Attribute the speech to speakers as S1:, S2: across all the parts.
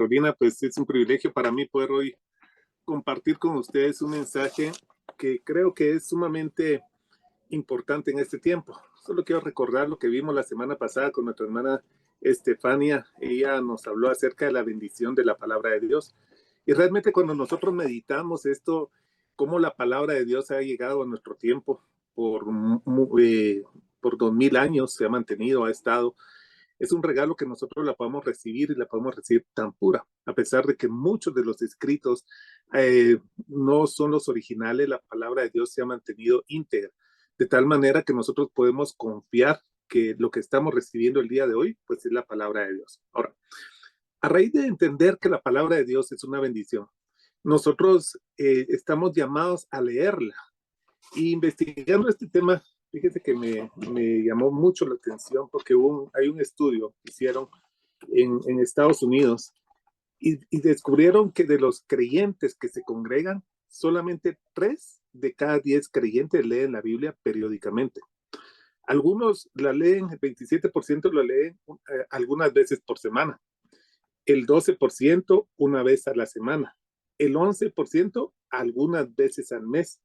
S1: Carolina, pues es un privilegio para mí poder hoy compartir con ustedes un mensaje que creo que es sumamente importante en este tiempo. Solo quiero recordar lo que vimos la semana pasada con nuestra hermana Estefania. Ella nos habló acerca de la bendición de la palabra de Dios. Y realmente cuando nosotros meditamos esto, cómo la palabra de Dios ha llegado a nuestro tiempo por 2000 años, se ha mantenido, ha estado. Es un regalo que nosotros la podemos recibir y la podemos recibir tan pura, a pesar de que muchos de los escritos no son los originales. La palabra de Dios se ha mantenido íntegra, de tal manera que nosotros podemos confiar que lo que estamos recibiendo el día de hoy, pues es la palabra de Dios. Ahora, a raíz de entender que la palabra de Dios es una bendición, nosotros estamos llamados a leerla. Y investigando este tema, fíjese que me llamó mucho la atención porque hay un estudio que hicieron en Estados Unidos y descubrieron que de los creyentes que se congregan, solamente 3 de cada 10 creyentes leen la Biblia periódicamente. Algunos la leen, el 27% la leen algunas veces por semana, el 12% una vez a la semana, el 11% algunas veces al mes,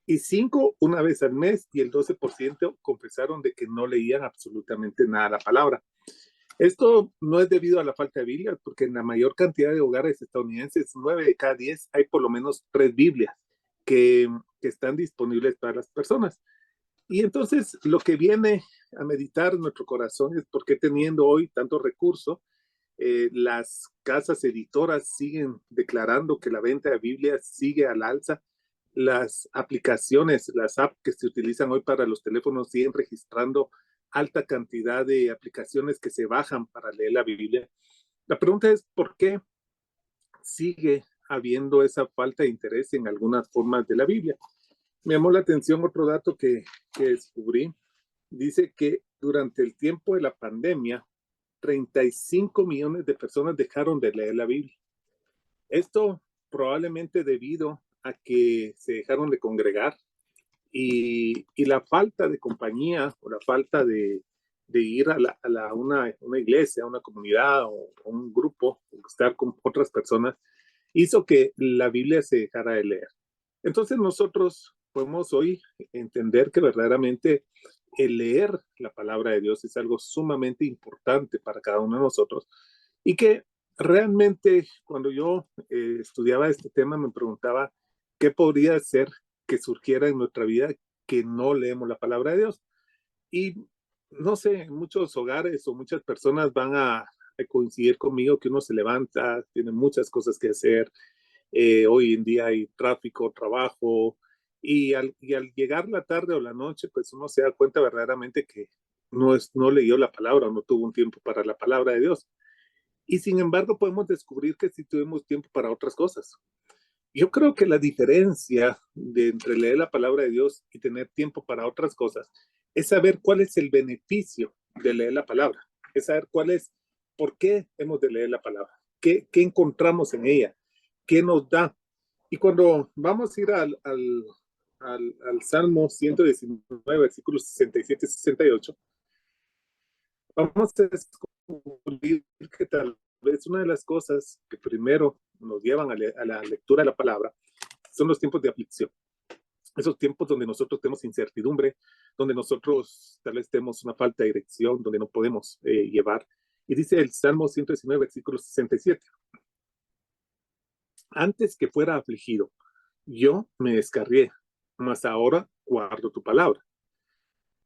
S1: y 5 una vez al mes, y el 12% confesaron de que no leían absolutamente nada la palabra. Esto no es debido a la falta de Biblia, porque en la mayor cantidad de hogares estadounidenses, 9 de cada 10, hay por lo menos 3 Biblias que están disponibles para las personas. Y entonces lo que viene a meditar en nuestro corazón es por qué, teniendo hoy tanto recurso, las casas editoras siguen declarando que la venta de Biblias sigue al alza. Las aplicaciones, las apps que se utilizan hoy para los teléfonos siguen registrando alta cantidad de aplicaciones que se bajan para leer la Biblia. La pregunta es, ¿por qué sigue habiendo esa falta de interés en algunas formas de la Biblia? Me llamó la atención otro dato que descubrí. Dice que durante el tiempo de la pandemia, 35 millones de personas dejaron de leer la Biblia. Esto probablemente debido a que se dejaron de congregar y la falta de compañía o la falta de ir a una iglesia, a una comunidad o un grupo, estar con otras personas, hizo que la Biblia se dejara de leer. Entonces nosotros podemos hoy entender que verdaderamente el leer la palabra de Dios es algo sumamente importante para cada uno de nosotros, y que realmente cuando yo estudiaba este tema me preguntaba qué podría ser que surgiera en nuestra vida que no leemos la palabra de Dios. Y no sé, en muchos hogares o muchas personas van a coincidir conmigo que uno se levanta, tiene muchas cosas que hacer. Hoy en día hay tráfico, trabajo, y al llegar la tarde o la noche, pues uno se da cuenta verdaderamente que no leyó la palabra, no tuvo un tiempo para la palabra de Dios. Y sin embargo, podemos descubrir que sí tuvimos tiempo para otras cosas. Yo creo que la diferencia entre leer la palabra de Dios y tener tiempo para otras cosas es saber cuál es el beneficio de leer la palabra, es saber por qué hemos de leer la palabra, qué encontramos en ella, qué nos da. Y cuando vamos a ir al Salmo 119, versículos 67 y 68, vamos a descubrir que tal vez una de las cosas que primero nos llevan a la lectura de la palabra son los tiempos de aflicción. Esos tiempos donde nosotros tenemos incertidumbre, donde nosotros tal vez tenemos una falta de dirección, donde no podemos llevar. Y dice el Salmo 119, versículo 67. Antes que fuera afligido, yo me descarrié, mas ahora guardo tu palabra.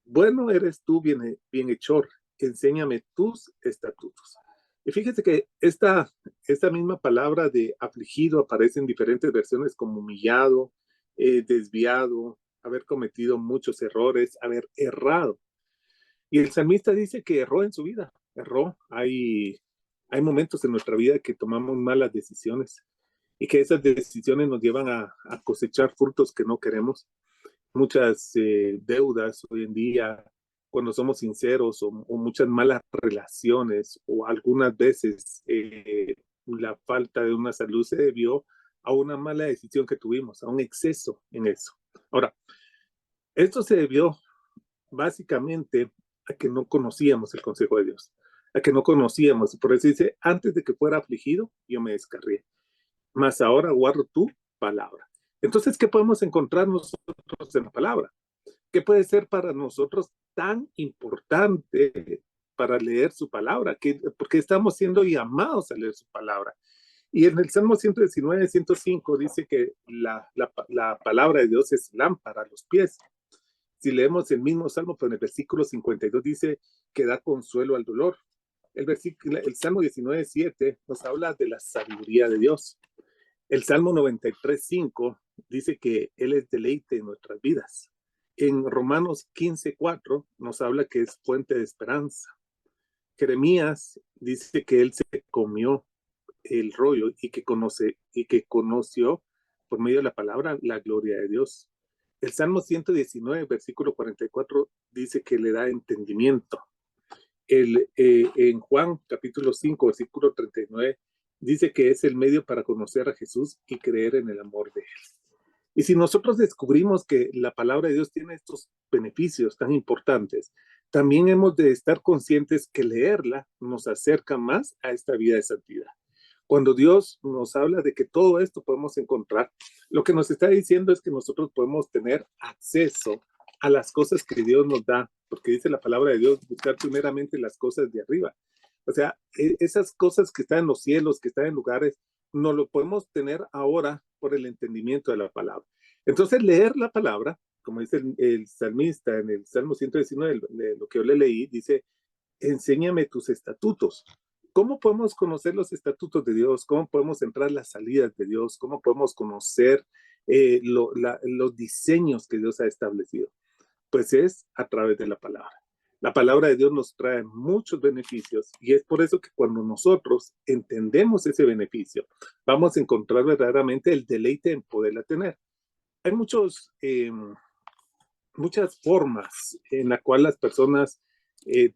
S1: Bueno eres tú, bienhechor, enséñame tus estatutos. Y fíjese que esta misma palabra de afligido aparece en diferentes versiones como humillado, desviado, haber cometido muchos errores, haber errado. Y el salmista dice que erró en su vida, erró. Hay momentos en nuestra vida que tomamos malas decisiones y que esas decisiones nos llevan a cosechar frutos que no queremos. Muchas deudas hoy en día, cuando somos sinceros, o muchas malas relaciones, o algunas veces la falta de una salud se debió a una mala decisión que tuvimos, a un exceso en eso. Ahora, esto se debió básicamente a que no conocíamos el consejo de Dios, a que no conocíamos. Y por eso dice, antes de que fuera afligido, yo me descarrié. Mas ahora guardo tu palabra. Entonces, ¿qué podemos encontrar nosotros en la palabra? ¿Qué puede ser para nosotros tan importante para leer su palabra? Porque estamos siendo llamados a leer su palabra. Y en el Salmo 119, 105 dice que la palabra de Dios es lámpara a los pies. Si leemos el mismo Salmo, pero en el versículo 52 dice que da consuelo al dolor. El Salmo 19, 7 nos habla de la sabiduría de Dios. El Salmo 93, 5 dice que Él es deleite en nuestras vidas. En Romanos 15, 4 nos habla que es fuente de esperanza. Jeremías dice que Él se comió el rollo y que conoció por medio de la palabra la gloria de Dios. El Salmo 119, versículo 44, dice que le da entendimiento. En Juan, capítulo 5, versículo 39, dice que es el medio para conocer a Jesús y creer en el amor de Él. Y si nosotros descubrimos que la palabra de Dios tiene estos beneficios tan importantes, también hemos de estar conscientes que leerla nos acerca más a esta vida de santidad. Cuando Dios nos habla de que todo esto podemos encontrar, lo que nos está diciendo es que nosotros podemos tener acceso a las cosas que Dios nos da, porque dice la palabra de Dios, buscar primeramente las cosas de arriba. O sea, esas cosas que están en los cielos, que están en lugares, no lo podemos tener ahora por el entendimiento de la palabra. Entonces, leer la palabra, como dice el salmista en el Salmo 119, lo que yo le leí, dice, enséñame tus estatutos. ¿Cómo podemos conocer los estatutos de Dios? ¿Cómo podemos entrar a las salidas de Dios? ¿Cómo podemos conocer los diseños que Dios ha establecido? Pues es a través de la palabra. La palabra de Dios nos trae muchos beneficios y es por eso que cuando nosotros entendemos ese beneficio, vamos a encontrar verdaderamente el deleite en poderla tener. Hay muchas formas en las cuales las personas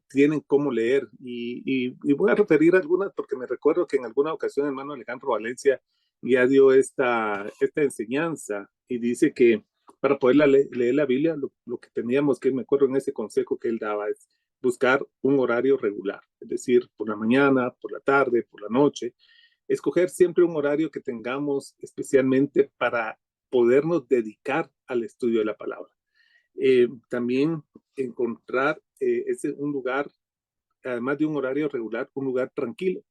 S1: tienen cómo leer y voy a referir algunas porque me recuerdo que en alguna ocasión el hermano Alejandro Valencia ya dio esta enseñanza y dice que para poder leer la Biblia lo que teníamos que, me acuerdo en ese consejo que él daba, es buscar un horario regular, es decir, por la mañana, por la tarde, por la noche, escoger siempre un horario que tengamos especialmente para podernos dedicar al estudio de la palabra. También encontrar un lugar, además de un horario regular, un lugar tranquilo.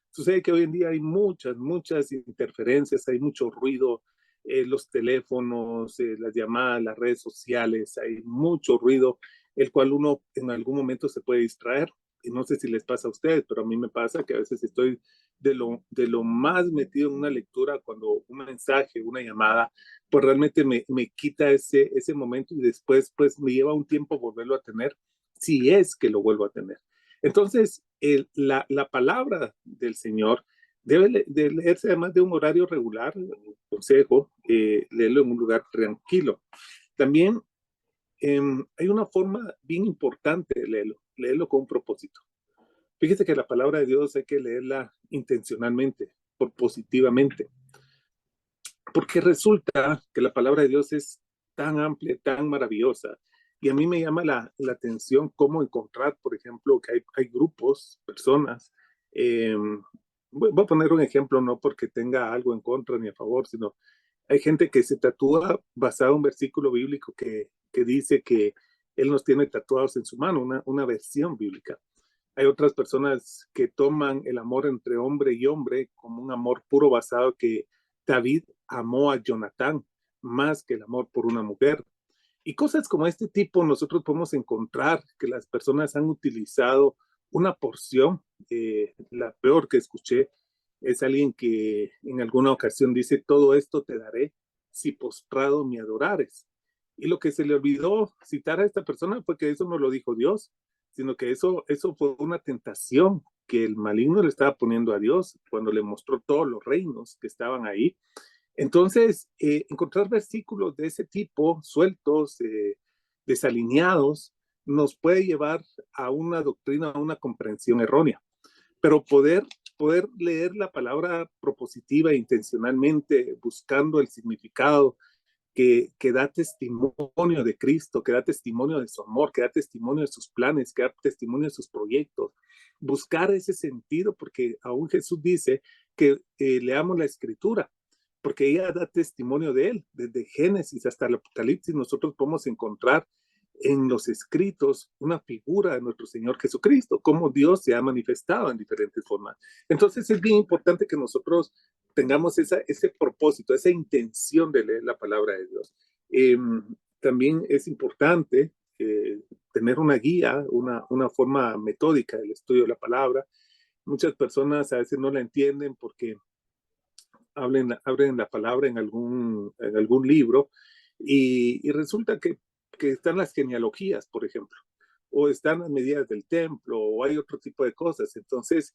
S1: Sucede que hoy en día hay muchas interferencias, hay mucho ruido, los teléfonos, las llamadas, las redes sociales, hay mucho ruido, el cual uno en algún momento se puede distraer. Y no sé si les pasa a ustedes, pero a mí me pasa que a veces estoy de lo más metido en una lectura cuando un mensaje, una llamada, pues realmente me quita ese momento y después pues me lleva un tiempo volverlo a tener, si es que lo vuelvo a tener. Entonces, la palabra del Señor debe de leerse además de un horario regular, consejo, leerlo en un lugar tranquilo. También hay una forma bien importante de leerlo con un propósito. Fíjese que la palabra de Dios hay que leerla intencionalmente, positivamente, porque resulta que la palabra de Dios es tan amplia, tan maravillosa, y a mí me llama la atención cómo encontrar, por ejemplo, que hay grupos, personas, voy a poner un ejemplo, no porque tenga algo en contra ni a favor, sino hay gente que se tatúa basado en un versículo bíblico que dice que Él nos tiene tatuados en su mano, una versión bíblica. Hay otras personas que toman el amor entre hombre y hombre como un amor puro basado que David amó a Jonatán más que el amor por una mujer. Y cosas como este tipo nosotros podemos encontrar que las personas han utilizado una porción. La peor que escuché es alguien que en alguna ocasión dice, todo esto te daré si postrado me adorares. Y lo que se le olvidó citar a esta persona fue que eso no lo dijo Dios, sino que eso fue una tentación que el maligno le estaba poniendo a Dios cuando le mostró todos los reinos que estaban ahí. Entonces, encontrar versículos de ese tipo, sueltos, desalineados, nos puede llevar a una doctrina, a una comprensión errónea. Pero poder leer la palabra propositiva e intencionalmente, buscando el significado que da testimonio de Cristo, que da testimonio de su amor, que da testimonio de sus planes, que da testimonio de sus proyectos, buscar ese sentido, porque aún Jesús dice que leamos la Escritura, porque ella da testimonio de él. Desde Génesis hasta el Apocalipsis nosotros podemos encontrar en los escritos una figura de nuestro Señor Jesucristo, cómo Dios se ha manifestado en diferentes formas. Entonces es bien importante que nosotros tengamos ese propósito, esa intención de leer la palabra de Dios. También es importante tener una guía, una forma metódica del estudio de la palabra. Muchas personas a veces no la entienden porque abren la palabra en algún libro y resulta que están las genealogías, por ejemplo, o están las medidas del templo, o hay otro tipo de cosas. Entonces,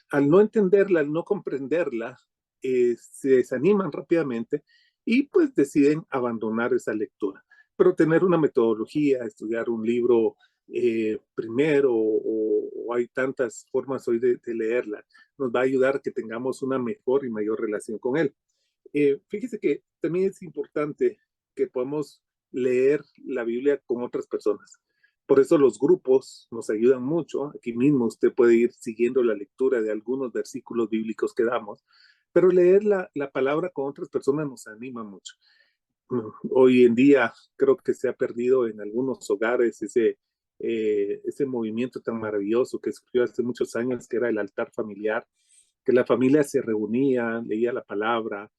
S1: al no entenderla, al no comprenderla, se desaniman rápidamente y pues deciden abandonar esa lectura. Pero tener una metodología, estudiar un libro primero, o hay tantas formas hoy de leerla, nos va a ayudar a que tengamos una mejor y mayor relación con él. Fíjese que también es importante que podamos leer la Biblia con otras personas. Por eso los grupos nos ayudan mucho. Aquí mismo usted puede ir siguiendo la lectura de algunos versículos bíblicos que damos, pero leer la palabra con otras personas nos anima mucho. Hoy en día creo que se ha perdido en algunos hogares ese movimiento tan maravilloso que surgió hace muchos años, que era el altar familiar, que la familia se reunía, leía la palabra,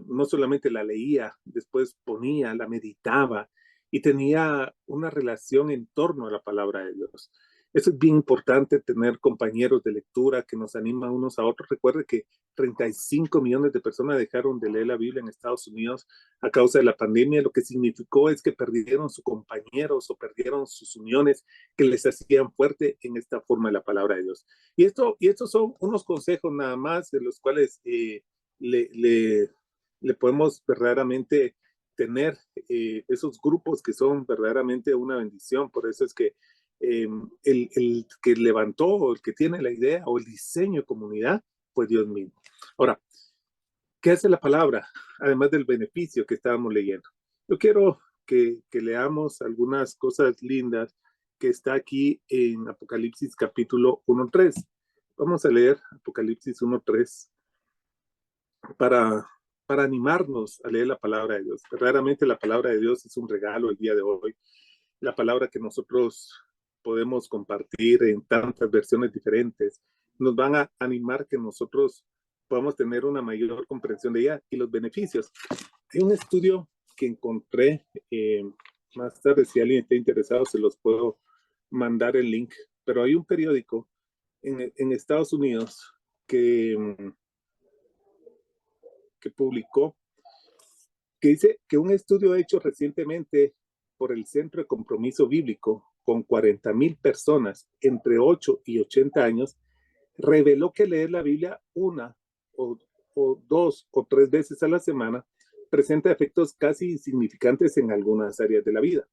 S1: no solamente la leía, después ponía, la meditaba y tenía una relación en torno a la palabra de Dios. Eso es bien importante, tener compañeros de lectura que nos animan unos a otros. Recuerde que 35 millones de personas dejaron de leer la Biblia en Estados Unidos a causa de la pandemia. Lo que significó es que perdieron sus compañeros o perdieron sus uniones que les hacían fuerte en esta forma de la palabra de Dios. Y estos son unos consejos nada más de los cuales le, le, le podemos verdaderamente tener esos grupos que son verdaderamente una bendición. Por eso es que el que levantó o el que tiene la idea o el diseño de comunidad fue Dios mismo. Ahora, ¿qué hace la palabra? Además del beneficio que estábamos leyendo. Yo quiero que leamos algunas cosas lindas que está aquí en Apocalipsis capítulo 1:3. Vamos a leer Apocalipsis 1:3 para, para animarnos a leer la palabra de Dios. Verdaderamente la palabra de Dios es un regalo el día de hoy. La palabra que nosotros podemos compartir en tantas versiones diferentes nos van a animar que nosotros podamos tener una mayor comprensión de ella y los beneficios. Hay un estudio que encontré más tarde, si alguien está interesado, se los puedo mandar el link, pero hay un periódico en Estados Unidos que publicó, que dice que un estudio hecho recientemente por el Centro de Compromiso Bíblico con 40,000 personas entre 8 y 80 años reveló que leer la Biblia una o 2 o 3 veces a la semana presenta efectos casi insignificantes en algunas áreas de la vida.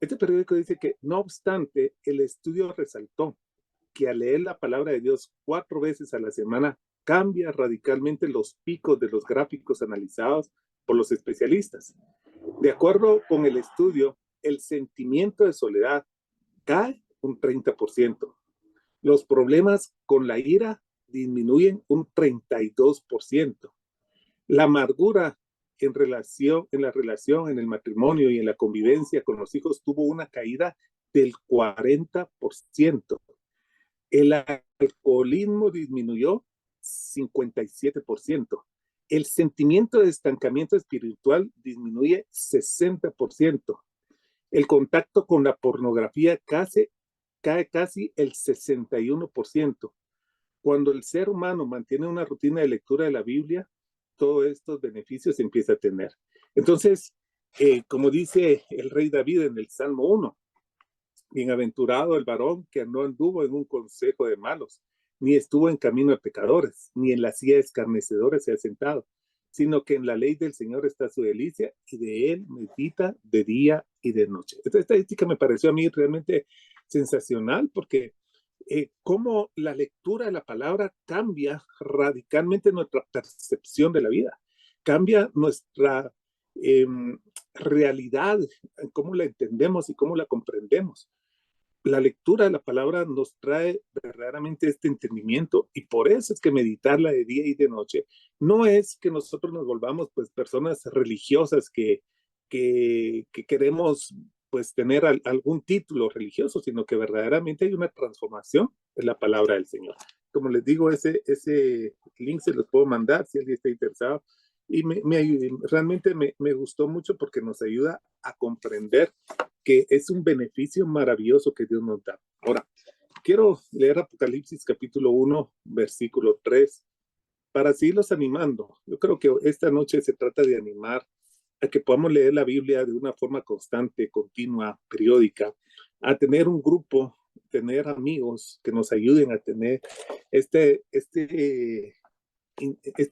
S1: Este periódico dice que, no obstante, el estudio resaltó que al leer la palabra de Dios 4 veces a la semana cambia radicalmente los picos de los gráficos analizados por los especialistas. De acuerdo con el estudio, el sentimiento de soledad cae un 30%. Los problemas con la ira disminuyen un 32%. La amargura en la relación, en el matrimonio y en la convivencia con los hijos tuvo una caída del 40%. El alcoholismo disminuyó 57%. El sentimiento de estancamiento espiritual disminuye 60%. El contacto con la pornografía cae casi el 61%. Cuando el ser humano mantiene una rutina de lectura de la Biblia, todos estos beneficios se empieza a tener. Entonces, como dice el rey David en el Salmo 1, bienaventurado el varón que no anduvo en un consejo de malos, ni estuvo en camino de pecadores, ni en la silla de escarnecedores se ha sentado, sino que en la ley del Señor está su delicia y de él medita de día y de noche. Esta estadística me pareció a mí realmente sensacional porque cómo la lectura de la palabra cambia radicalmente nuestra percepción de la vida, cambia nuestra realidad, cómo la entendemos y cómo la comprendemos. la lectura de la palabra nos trae verdaderamente este entendimiento y por eso es que meditarla de día y de noche no es que nosotros nos volvamos pues personas religiosas que queremos pues tener algún título religioso, sino que verdaderamente hay una transformación en la palabra del Señor. Como les digo, ese link se los puedo mandar si alguien está interesado. Y realmente me gustó mucho porque nos ayuda a comprender que es un beneficio maravilloso que Dios nos da. Ahora, quiero leer Apocalipsis capítulo 1, versículo 3, para seguirlos animando. Yo creo que esta noche se trata de animar a que podamos leer la Biblia de una forma constante, continua, periódica, a tener un grupo, tener amigos que nos ayuden a tener esta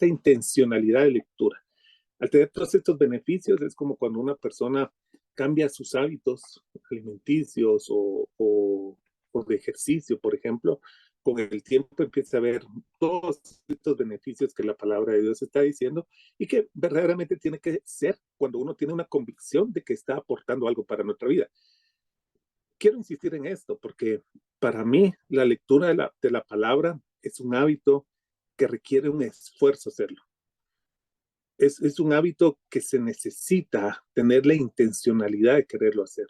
S1: intencionalidad de lectura. Al tener todos estos beneficios es como cuando una persona cambia sus hábitos alimenticios o de ejercicio, por ejemplo, con el tiempo empieza a ver todos estos beneficios que la palabra de Dios está diciendo y que verdaderamente tiene que ser cuando uno tiene una convicción de que está aportando algo para nuestra vida. Quiero insistir en esto porque para mí la lectura de la palabra es un hábito que requiere un esfuerzo hacerlo. Es un hábito que se necesita tener la intencionalidad de quererlo hacer.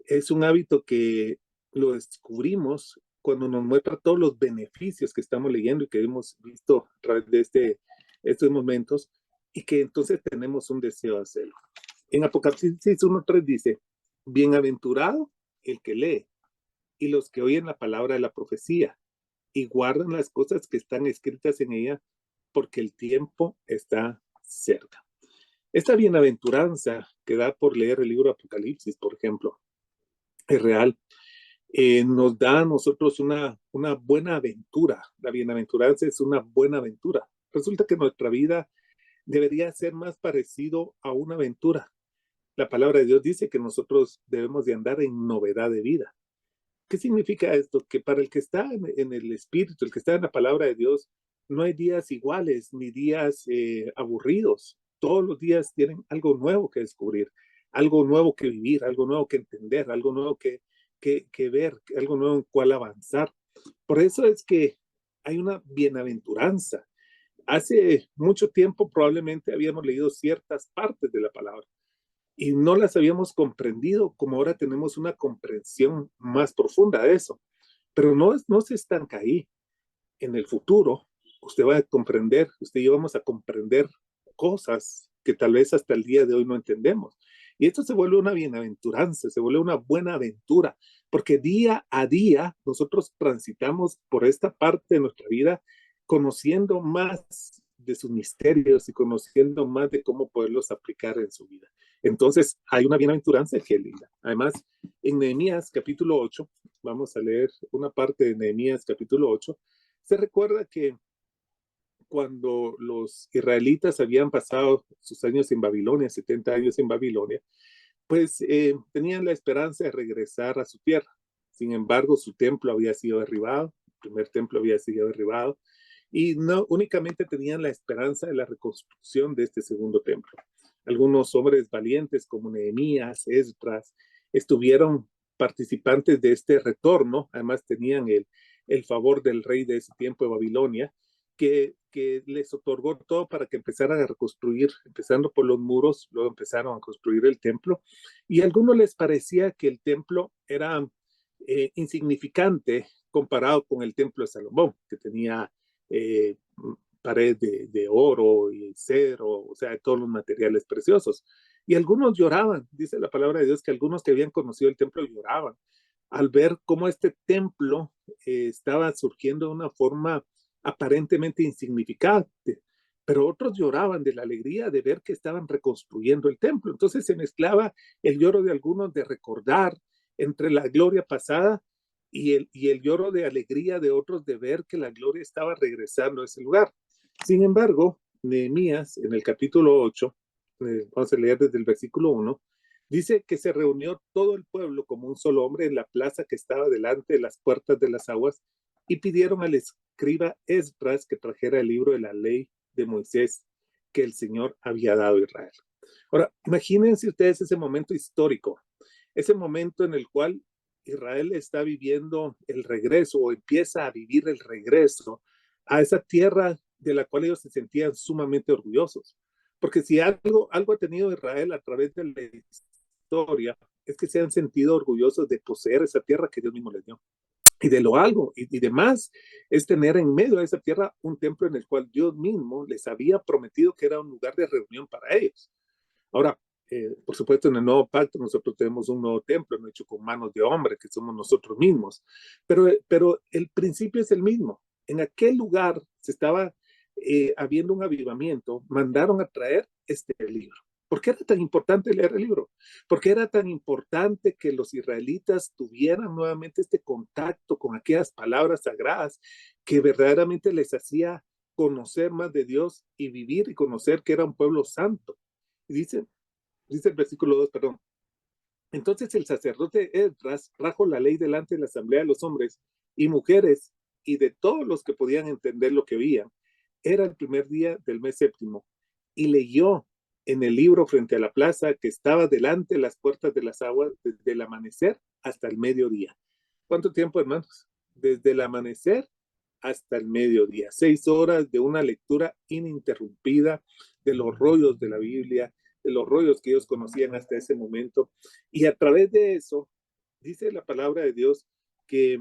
S1: Es un hábito que lo descubrimos cuando nos muestra todos los beneficios que estamos leyendo y que hemos visto a través de estos momentos y que entonces tenemos un deseo de hacerlo. En Apocalipsis 1:3 dice, bienaventurado el que lee y los que oyen la palabra de la profecía y guardan las cosas que están escritas en ella porque el tiempo está cerca. Esta bienaventuranza que da por leer el libro de Apocalipsis, por ejemplo, es real. Nos da a nosotros una buena aventura. La bienaventuranza es una buena aventura. Resulta que nuestra vida debería ser más parecido a una aventura. La palabra de Dios dice que nosotros debemos de andar en novedad de vida. ¿Qué significa esto? Que para el que está en el Espíritu, el que está en la palabra de Dios, no hay días iguales ni días aburridos. Todos los días tienen algo nuevo que descubrir, algo nuevo que vivir, algo nuevo que entender, algo nuevo que ver, algo nuevo en cual avanzar. Por eso es que hay una bienaventuranza. Hace mucho tiempo probablemente habíamos leído ciertas partes de la palabra y no las habíamos comprendido como ahora tenemos una comprensión más profunda de eso. Pero no se estanca ahí. En el futuro, usted va a comprender, usted y yo vamos a comprender cosas que tal vez hasta el día de hoy no entendemos. Y esto se vuelve una bienaventuranza, se vuelve una buena aventura, porque día a día nosotros transitamos por esta parte de nuestra vida conociendo más de sus misterios y conociendo más de cómo poderlos aplicar en su vida. Entonces, hay una bienaventuranza que es linda. Además, en Nehemías capítulo 8, vamos a leer una parte de Nehemías capítulo 8, se recuerda que cuando los israelitas habían pasado sus años en Babilonia, 70 años en Babilonia, pues tenían la esperanza de regresar a su tierra. Sin embargo, su templo había sido derribado, el primer templo había sido derribado, y no únicamente tenían la esperanza de la reconstrucción de este segundo templo. Algunos hombres valientes como Nehemías, Esdras, estuvieron participantes de este retorno, además tenían el favor del rey de ese tiempo de Babilonia, que les otorgó todo para que empezaran a reconstruir, empezando por los muros, luego empezaron a construir el templo, y a algunos les parecía que el templo era insignificante comparado con el templo de Salomón, que tenía eh, pared de oro y cedro, o sea, todos los materiales preciosos. Y algunos lloraban, dice la palabra de Dios, que algunos que habían conocido el templo lloraban al ver cómo este templo estaba surgiendo de una forma aparentemente insignificante, pero otros lloraban de la alegría de ver que estaban reconstruyendo el templo. Entonces se mezclaba el lloro de algunos de recordar entre la gloria pasada y el lloro de alegría de otros de ver que la gloria estaba regresando a ese lugar. Sin embargo, Nehemías en el capítulo 8, vamos a leer desde el versículo 1, dice que se reunió todo el pueblo como un solo hombre en la plaza que estaba delante de las puertas de las aguas y pidieron al escriba Esdras que trajera el libro de la ley de Moisés que el Señor había dado a Israel. Ahora, imagínense ustedes ese momento histórico, ese momento en el cual Israel está viviendo el regreso o empieza a vivir el regreso a esa tierra de la cual ellos se sentían sumamente orgullosos. Porque si algo ha tenido Israel a través de la historia, es que se han sentido orgullosos de poseer esa tierra que Dios mismo les dio. Y de lo algo y demás es tener en medio de esa tierra un templo en el cual Dios mismo les había prometido que era un lugar de reunión para ellos. Ahora, por supuesto, en el nuevo pacto nosotros tenemos un nuevo templo, no hecho con manos de hombre, que somos nosotros mismos, pero el principio es el mismo. En aquel lugar se estaba habiendo un avivamiento, mandaron a traer este libro. ¿Por qué era tan importante leer el libro? ¿Por qué era tan importante que los israelitas tuvieran nuevamente este contacto con aquellas palabras sagradas que verdaderamente les hacía conocer más de Dios y vivir y conocer que era un pueblo santo? Y dice el versículo 2, perdón. Entonces el sacerdote Esdras trajo la ley delante de la asamblea de los hombres y mujeres y de todos los que podían entender lo que veían. Era el primer día del mes séptimo y leyó en el libro frente a la plaza que estaba delante de las puertas de las aguas desde el amanecer hasta el mediodía. ¿Cuánto tiempo, hermanos? Desde el amanecer hasta el mediodía. 6 horas de una lectura ininterrumpida de los rollos de la Biblia, de los rollos que ellos conocían hasta ese momento. Y a través de eso, dice la palabra de Dios que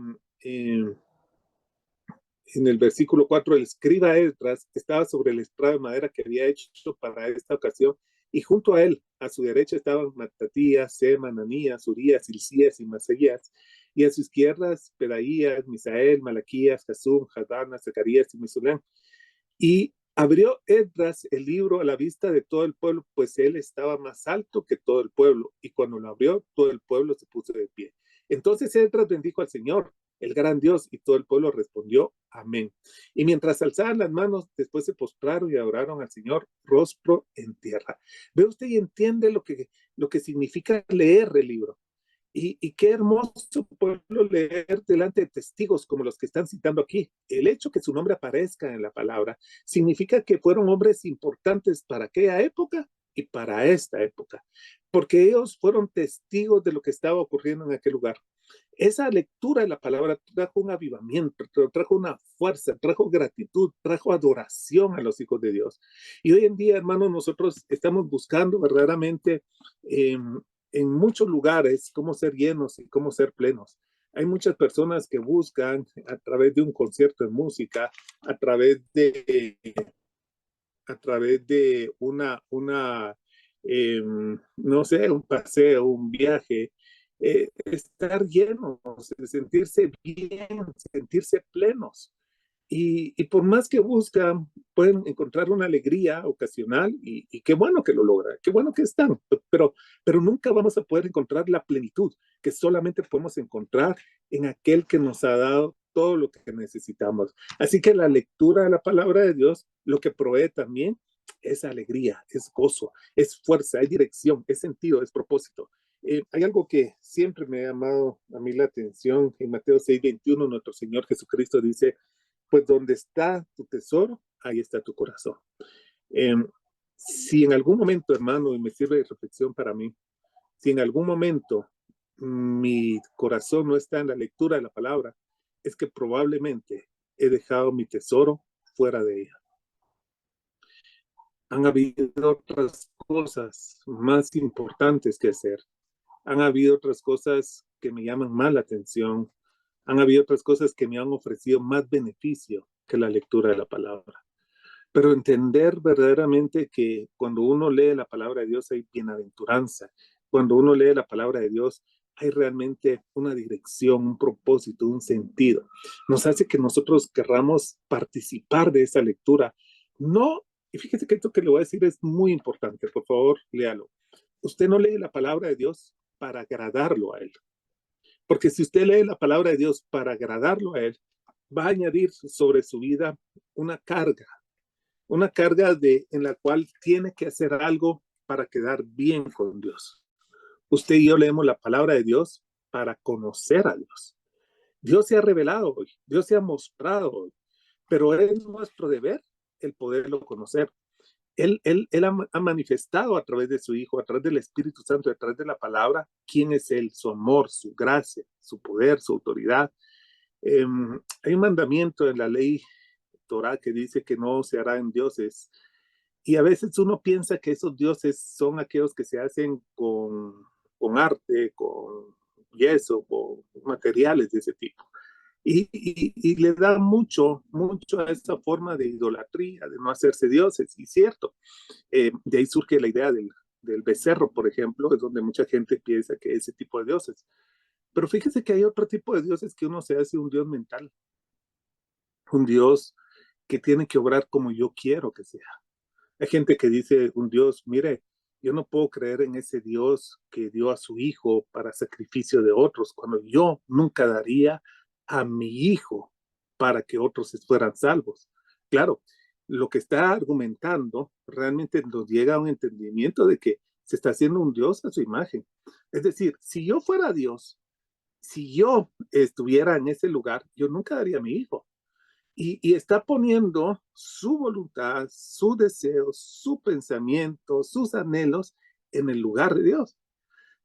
S1: en el versículo 4, el escriba Esdras estaba sobre el estrado de madera que había hecho para esta ocasión, y junto a él, a su derecha, estaban Matatías, Sema, Ananías, Urías, Hilcías y Masaías, y a su izquierda, Pedaías, Misael, Malaquías, Jasum, Jadana, Zacarías y Mesulán. Y abrió Esdras el libro a la vista de todo el pueblo, pues él estaba más alto que todo el pueblo, y cuando lo abrió, todo el pueblo se puso de pie. Entonces Esdras bendijo al Señor, el gran Dios, y todo el pueblo respondió, amén. Y mientras alzaban las manos, después se postraron y adoraron al Señor, rostro en tierra. Ve usted y entiende lo que significa leer el libro. Y qué hermoso pueblo leer delante de testigos como los que están citando aquí. El hecho que su nombre aparezca en la palabra significa que fueron hombres importantes para aquella época y para esta época, porque ellos fueron testigos de lo que estaba ocurriendo en aquel lugar. Esa lectura de la palabra trajo un avivamiento, trajo una fuerza, trajo gratitud, trajo adoración a los hijos de Dios. Y hoy en día, hermanos, nosotros estamos buscando verdaderamente en muchos lugares cómo ser llenos y cómo ser plenos. Hay muchas personas que buscan a través de un concierto de música, a través de no sé, un paseo, un viaje, estar llenos, sentirse bien, sentirse plenos. Y por más que buscan, pueden encontrar una alegría ocasional y qué bueno que lo logran, qué bueno que están, pero nunca vamos a poder encontrar la plenitud que solamente podemos encontrar en aquel que nos ha dado todo lo que necesitamos. Así que la lectura de la palabra de Dios lo que provee también es alegría, es gozo, es fuerza, es dirección, es sentido, es propósito. Hay algo que siempre me ha llamado a mí la atención. En Mateo 6:21, nuestro Señor Jesucristo dice, pues donde está tu tesoro, ahí está tu corazón. Eh, si en algún momento, hermano, y me sirve de reflexión para mí, si en algún momento mi corazón no está en la lectura de la palabra, es que probablemente he dejado mi tesoro fuera de ella. Han habido otras cosas más importantes que hacer. Han habido otras cosas que me llaman más la atención. Han habido otras cosas que me han ofrecido más beneficio que la lectura de la palabra. Pero entender verdaderamente que cuando uno lee la palabra de Dios hay bienaventuranza. Cuando uno lee la palabra de Dios hay realmente una dirección, un propósito, un sentido. Nos hace que nosotros querramos participar de esa lectura. No, y fíjese que esto que le voy a decir es muy importante. Por favor, léalo. Usted no lee la palabra de Dios para agradarlo a Él. Porque si usted lee la palabra de Dios para agradarlo a Él, va a añadir sobre su vida una carga en la cual tiene que hacer algo para quedar bien con Dios. Usted y yo leemos la palabra de Dios para conocer a Dios. Dios se ha revelado hoy, Dios se ha mostrado hoy, pero es nuestro deber el poderlo conocer. Él ha manifestado a través de su Hijo, a través del Espíritu Santo, a través de la palabra, quién es Él, su amor, su gracia, su poder, su autoridad. Hay un mandamiento en la ley Torah que dice que no se harán dioses. Y a veces uno piensa que esos dioses son aquellos que se hacen con arte, con yeso, con materiales de ese tipo. Y le da mucho a esa forma de idolatría, de no hacerse dioses. Y cierto, de ahí surge la idea del becerro, por ejemplo, es donde mucha gente piensa que ese tipo de dioses. Pero fíjese que hay otro tipo de dioses que uno se hace un dios mental, un dios que tiene que obrar como yo quiero que sea. Hay gente que dice, un Dios, mire, yo no puedo creer en ese Dios que dio a su hijo para sacrificio de otros, cuando yo nunca daría a mi hijo para que otros fueran salvos. Claro, lo que está argumentando realmente nos llega a un entendimiento de que se está haciendo un Dios a su imagen. Es decir, si yo fuera Dios, si yo estuviera en ese lugar, yo nunca daría a mi hijo. Y está poniendo su voluntad, su deseo, su pensamiento, sus anhelos en el lugar de Dios.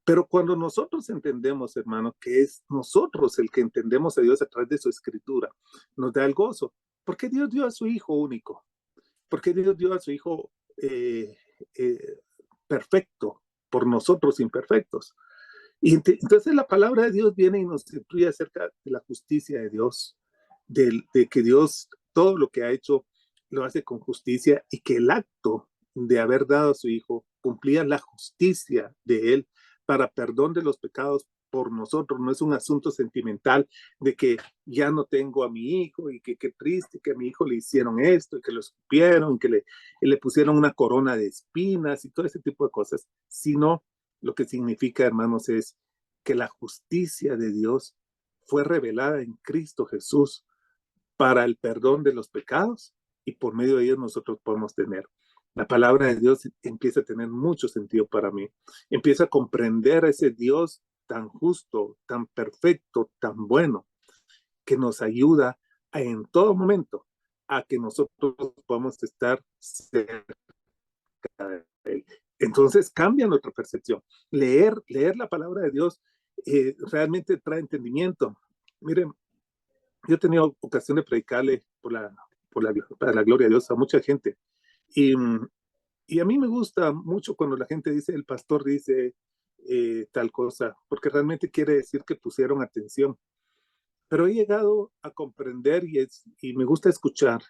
S1: Pero cuando nosotros entendemos, hermano, que es nosotros el que entendemos a Dios a través de su escritura, nos da el gozo. ¿Por qué Dios dio a su Hijo único? ¿Por qué Dios dio a su Hijo eh, perfecto por nosotros imperfectos? Y entonces la palabra de Dios viene y nos instruye acerca de la justicia de Dios, de que Dios todo lo que ha hecho lo hace con justicia y que el acto de haber dado a su Hijo cumplía la justicia de Él para perdón de los pecados por nosotros. No es un asunto sentimental de que ya no tengo a mi hijo y que qué triste que a mi hijo le hicieron esto y que lo escupieron, que le pusieron una corona de espinas y todo ese tipo de cosas, sino lo que significa, hermanos, es que la justicia de Dios fue revelada en Cristo Jesús para el perdón de los pecados y por medio de ellos nosotros podemos tener. La palabra de Dios empieza a tener mucho sentido para mí. Empieza a comprender a ese Dios tan justo, tan perfecto, tan bueno, que nos ayuda en todo momento a que nosotros podamos estar cerca de Él. Entonces cambia nuestra percepción. Leer la palabra de Dios realmente trae entendimiento. Miren, yo he tenido ocasión de predicarle para la gloria de Dios a mucha gente. Y, y a mí me gusta mucho cuando la gente dice, el pastor dice tal cosa, porque realmente quiere decir que pusieron atención. Pero he llegado a comprender y me gusta escuchar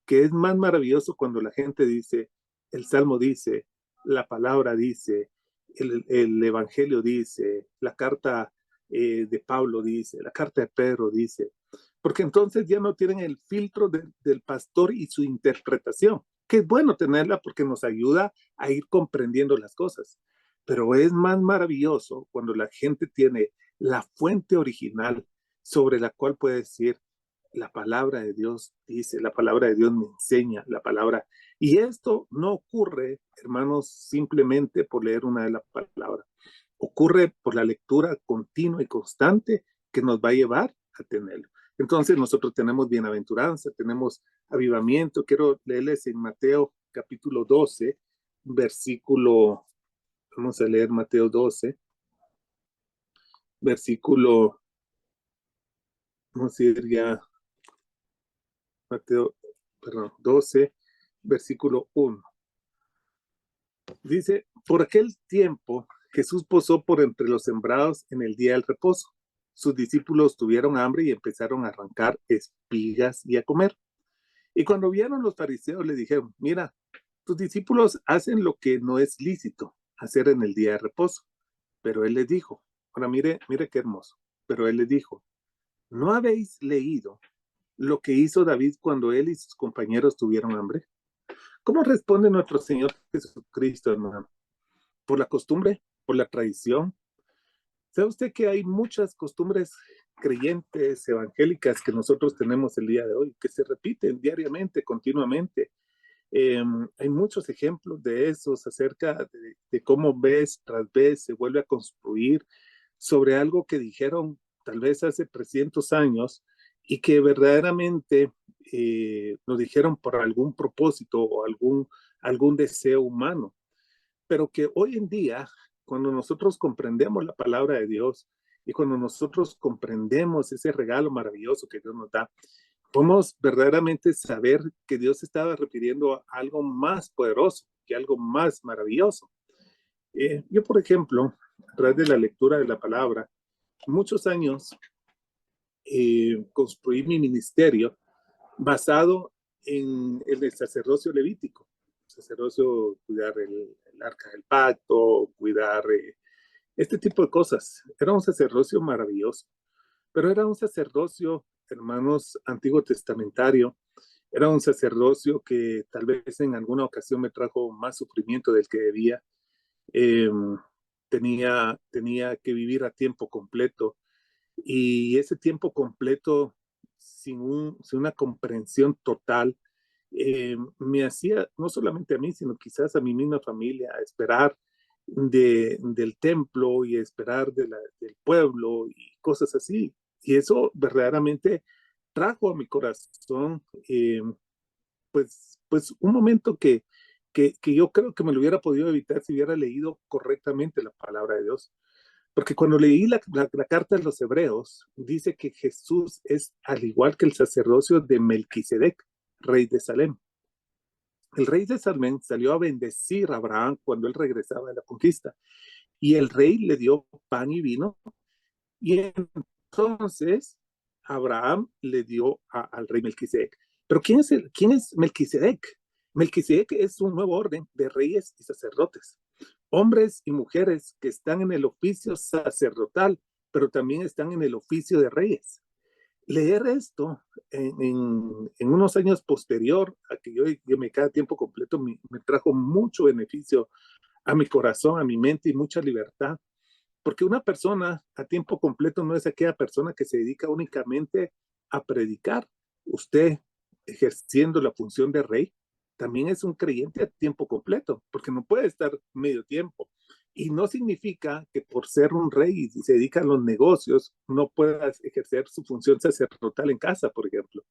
S1: que es más maravilloso cuando la gente dice, el Salmo dice, la palabra dice, el Evangelio dice, la carta de Pablo dice, la carta de Pedro dice, porque entonces ya no tienen el filtro del pastor y su interpretación, que es bueno tenerla porque nos ayuda a ir comprendiendo las cosas, pero es más maravilloso cuando la gente tiene la fuente original sobre la cual puede decir, la palabra de Dios dice, la palabra de Dios me enseña, la palabra. Y esto no ocurre, hermanos, simplemente por leer una de las palabras. Ocurre por la lectura continua y constante que nos va a llevar a tenerlo. Entonces nosotros tenemos bienaventuranza, tenemos avivamiento. Quiero leerles en Mateo capítulo 12, versículo, vamos a leer Mateo 12, versículo, vamos a ir ya Mateo, perdón, 12, versículo 1. Dice, por aquel tiempo Jesús posó por entre los sembrados en el día del reposo. Sus discípulos tuvieron hambre y empezaron a arrancar espigas y a comer. Y cuando vieron los fariseos le dijeron, mira, tus discípulos hacen lo que no es lícito hacer en el día de reposo. Pero él les dijo, ahora mire qué hermoso, pero él les dijo, ¿no habéis leído lo que hizo David cuando él y sus compañeros tuvieron hambre? ¿Cómo responde nuestro Señor Jesucristo, hermano? ¿Por la costumbre? ¿Por la tradición? ¿Sabe usted que hay muchas costumbres creyentes, evangélicas que nosotros tenemos el día de hoy, que se repiten diariamente, continuamente? Hay muchos ejemplos de esos acerca de cómo vez tras vez se vuelve a construir sobre algo que dijeron tal vez hace 300 años y que verdaderamente nos dijeron por algún propósito o algún deseo humano, pero que hoy en día, cuando nosotros comprendemos la palabra de Dios y cuando nosotros comprendemos ese regalo maravilloso que Dios nos da, podemos verdaderamente saber que Dios estaba refiriendo a algo más poderoso, que algo más maravilloso. Yo, por ejemplo, a través de la lectura de la palabra, muchos años construí mi ministerio basado en el sacerdocio levítico. Sacerdocio, cuidar el arca del pacto, cuidar este tipo de cosas. Era un sacerdocio maravilloso, pero era un sacerdocio, hermanos, antiguo testamentario. Era un sacerdocio que tal vez en alguna ocasión me trajo más sufrimiento del que debía. Eh, tenía que vivir a tiempo completo y ese tiempo completo sin una comprensión total me hacía, no solamente a mí, sino quizás a mi misma familia, esperar del templo y esperar del pueblo y cosas así. Y eso verdaderamente trajo a mi corazón, pues un momento que yo creo que me lo hubiera podido evitar si hubiera leído correctamente la palabra de Dios. Porque cuando leí la carta de los Hebreos, dice que Jesús es al igual que el sacerdocio de Melquisedec, rey de Salem. El rey de Salem salió a bendecir a Abraham cuando él regresaba de la conquista. Y el rey le dio pan y vino. Y entonces Abraham le dio al rey Melquisedec. Pero ¿quién es Melquisedec? Melquisedec es un nuevo orden de reyes y sacerdotes, hombres y mujeres que están en el oficio sacerdotal, pero también están en el oficio de reyes. Leer esto en unos años posterior a que yo me quedé a tiempo completo me trajo mucho beneficio a mi corazón, a mi mente y mucha libertad. Porque una persona a tiempo completo no es aquella persona que se dedica únicamente a predicar. Usted, ejerciendo la función de rey, también es un creyente a tiempo completo, porque no puede estar medio tiempo. Y no significa que por ser un rey y se dedica a los negocios, no pueda ejercer su función sacerdotal en casa, por ejemplo.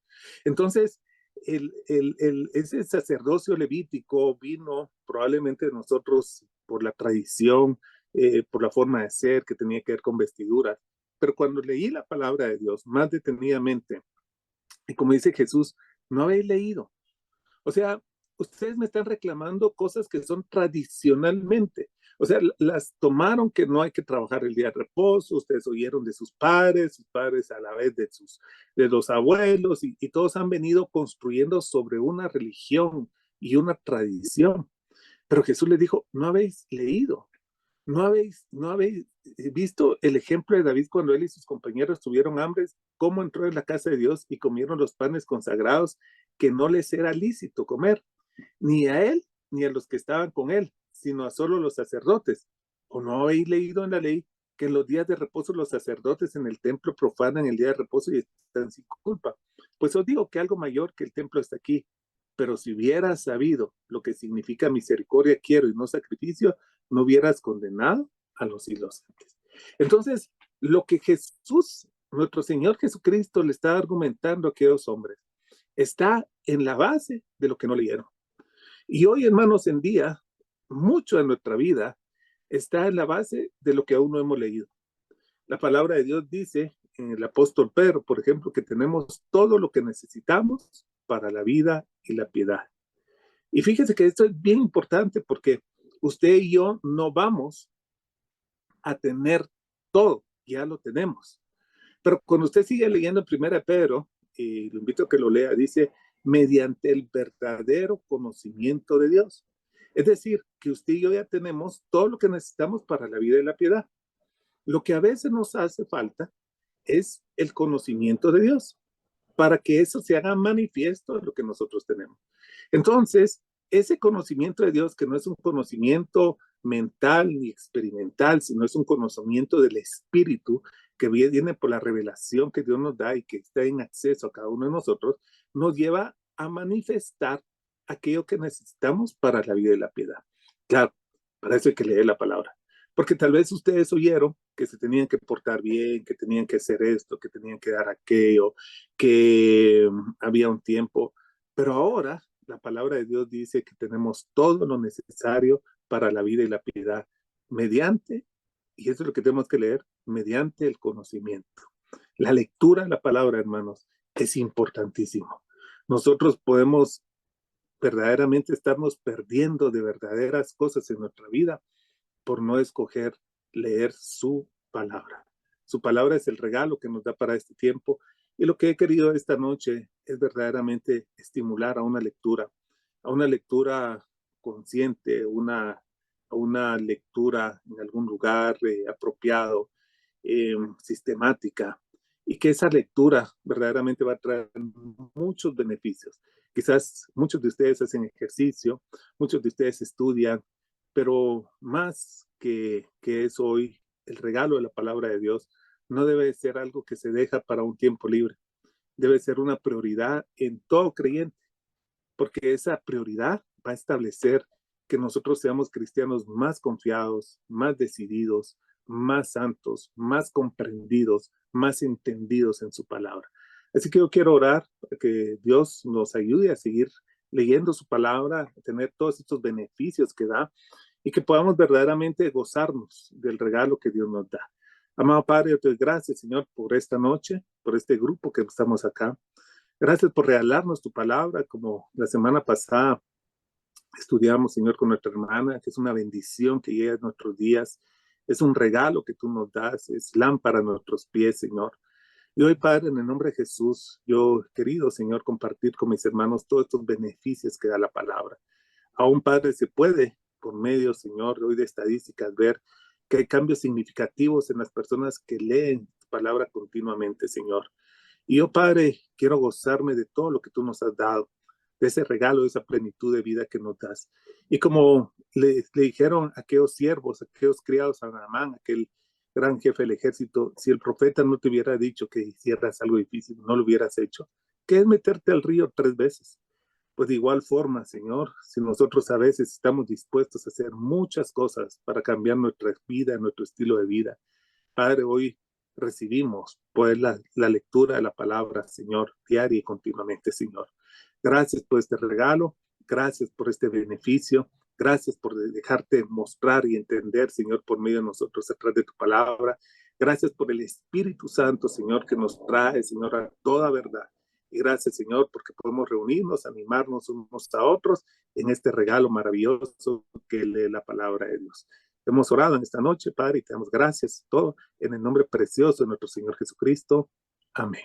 S1: Entonces, ese sacerdocio levítico vino probablemente de nosotros por la tradición, por la forma de ser, que tenía que ver con vestiduras. Pero cuando leí la palabra de Dios más detenidamente, y como dice Jesús, no habéis leído. O sea, ustedes me están reclamando cosas que son tradicionalmente. O sea, las tomaron que no hay que trabajar el día de reposo, ustedes oyeron de sus padres a la vez de los abuelos, y todos han venido construyendo sobre una religión y una tradición. Pero Jesús les dijo, no habéis leído. ¿No habéis visto el ejemplo de David cuando él y sus compañeros tuvieron hambre? ¿Cómo entró en la casa de Dios y comieron los panes consagrados que no les era lícito comer? Ni a él ni a los que estaban con él, sino a solo los sacerdotes. ¿O no habéis leído en la ley que en los días de reposo los sacerdotes en el templo profanan el día de reposo y están sin culpa? Pues os digo que algo mayor que el templo está aquí. Pero si hubieras sabido lo que significa misericordia quiero y no sacrificio, no hubieras condenado a los inocentes. Entonces, lo que Jesús, nuestro Señor Jesucristo, le está argumentando a aquellos hombres, está en la base de lo que no leyeron. Y hoy, hermanos, en día, mucho de nuestra vida está en la base de lo que aún no hemos leído. La palabra de Dios dice en el apóstol Pedro, por ejemplo, que tenemos todo lo que necesitamos para la vida y la piedad. Y fíjese que esto es bien importante porque usted y yo no vamos a tener todo, ya lo tenemos. Pero cuando usted sigue leyendo en Primera de Pedro, y lo invito a que lo lea, dice, mediante el verdadero conocimiento de Dios. Es decir, que usted y yo ya tenemos todo lo que necesitamos para la vida y la piedad. Lo que a veces nos hace falta es el conocimiento de Dios, para que eso se haga manifiesto de lo que nosotros tenemos. Entonces, ese conocimiento de Dios, que no es un conocimiento mental ni experimental, sino es un conocimiento del Espíritu que viene por la revelación que Dios nos da y que está en acceso a cada uno de nosotros, nos lleva a manifestar aquello que necesitamos para la vida y la piedad. Claro, para eso hay que leer la palabra. Porque tal vez ustedes oyeron que se tenían que portar bien, que tenían que hacer esto, que tenían que dar aquello, que había un tiempo. Pero ahora la palabra de Dios dice que tenemos todo lo necesario para la vida y la piedad mediante, y eso es lo que tenemos que leer, mediante el conocimiento. La lectura de la palabra, hermanos, es importantísimo. Nosotros podemos verdaderamente estarnos perdiendo de verdaderas cosas en nuestra vida por no escoger leer su palabra. Su palabra es el regalo que nos da para este tiempo, y lo que he querido esta noche es verdaderamente estimular a una lectura consciente, una lectura en algún lugar apropiado, sistemática, y que esa lectura verdaderamente va a traer muchos beneficios. Quizás muchos de ustedes hacen ejercicio, muchos de ustedes estudian, pero más que es hoy el regalo de la palabra de Dios, no debe ser algo que se deja para un tiempo libre. Debe ser una prioridad en todo creyente, porque esa prioridad va a establecer que nosotros seamos cristianos más confiados, más decididos, más santos, más comprendidos, más entendidos en su palabra. Así que yo quiero orar para que Dios nos ayude a seguir leyendo su palabra, a tener todos estos beneficios que da y que podamos verdaderamente gozarnos del regalo que Dios nos da. Amado Padre, yo te doy gracias, Señor, por esta noche, por este grupo que estamos acá. Gracias por regalarnos tu palabra, como la semana pasada estudiamos, Señor, con nuestra hermana, que es una bendición que llega a nuestros días. Es un regalo que tú nos das, es lámpara a nuestros pies, Señor. Y hoy, Padre, en el nombre de Jesús, yo querido, Señor, compartir con mis hermanos todos estos beneficios que da la palabra. Aún, Padre, se puede, por medio, Señor, hoy de estadísticas, ver que hay cambios significativos en las personas que leen tu palabra continuamente, Señor. Y yo, Padre, quiero gozarme de todo lo que tú nos has dado, de ese regalo, de esa plenitud de vida que nos das. Y como le dijeron a aquellos siervos, a aquellos criados a Naamán, aquel gran jefe del ejército, si el profeta no te hubiera dicho que hicieras algo difícil, no lo hubieras hecho, ¿qué es meterte al río 3 veces? Pues de igual forma, Señor, si nosotros a veces estamos dispuestos a hacer muchas cosas para cambiar nuestra vida, nuestro estilo de vida, Padre, hoy recibimos pues la lectura de la palabra, Señor, diaria y continuamente, Señor. Gracias por este regalo, gracias por este beneficio, gracias por dejarte mostrar y entender, Señor, por medio de nosotros a través de tu palabra. Gracias por el Espíritu Santo, Señor, que nos trae, Señor, a toda verdad. Y gracias, Señor, porque podemos reunirnos, animarnos unos a otros en este regalo maravilloso que lee la palabra de Dios. Hemos orado en esta noche, Padre, y te damos gracias, todo en el nombre precioso de nuestro Señor Jesucristo. Amén.